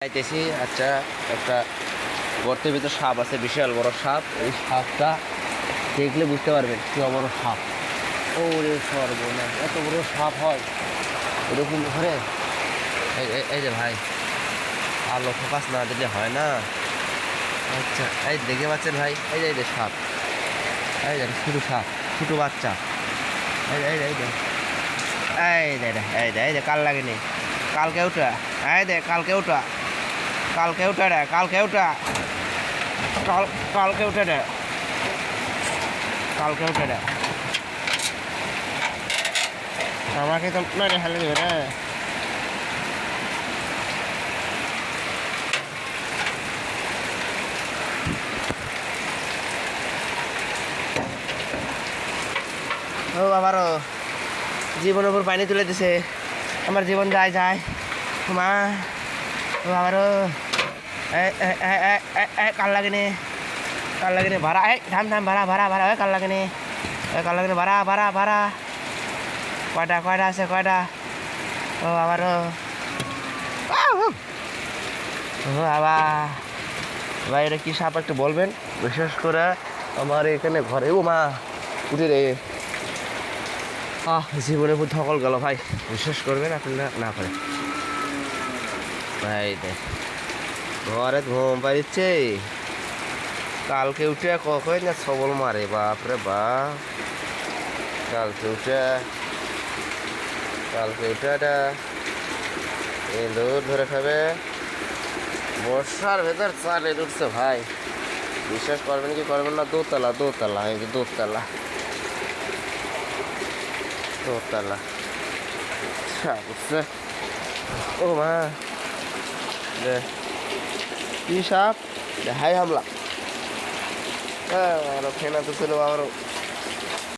চাইতেছি। আচ্ছা, একটা গর্তের ভিতর সাপ আছে, বিশাল বড় সাপ। এই সাপটা দেখলে বুঝতে পারবেন কি বড় সাপ। ওরে সর্বনাশ, এত বড় সাপ হয় এরকম ঘরে? এই যে ভাই, আলো ফোকাস না দিলে হয় না। আচ্ছা, এই দেখে পাচ্ছেন ভাই, এই যে সাপ, এই যে ছোটো সাপ, ছোটো বাচ্চা। এই যে এই যে এই যে এই যে কাল লাগেনি, কালকে উঠা, এই দে কালকে উঠা, কালকে উঠা রে, কালকে উঠা, কালকে উঠে রে, কালকে উঠে রে। আমাকে তো না রে হেলে দেবে রে। ও আবারও জীবনের উপর পানি তুলে দিছে, আমার জীবন যায় যায় মা। ও আবারও কাল লাগেনি, কাল লাগেনি ভাড়া, থাম থাম, ভাড়া ভাড়া ভাড়া, কাল লাগেনি, কাল লাগেনি, ভাড়া ভাড়া ভাড়া। কয়টা কয়টা আছে কয়টা? ও আবারও বাবা ভাই, এটা কী সাপ একটু বলবেন? বিশেষ করে আমার এখানে ঘরে, ও মা উঠে রে, জীবনে খুব ধকল গেল ভাই। বিশ্বাস করবেন আপনি না করে ভাই, ঘরে ঘুম পাড়িচ্ছে, কালকে উঠে কখন না সবল মারে, বাপরে বাপ। কালকে উঠে এটা ইঁদুর ধরে খাবে। বর্ষার ভেতর চালে উঠছে ভাই, বিশ্বাস করবেন কি করবেন না। দোতলা দোতলা, এই যে দোতলা দোতলা বুঝছে। ও মা, কি সাপ, হাই হামলা। আরো ফেনা তো ছিল আরো।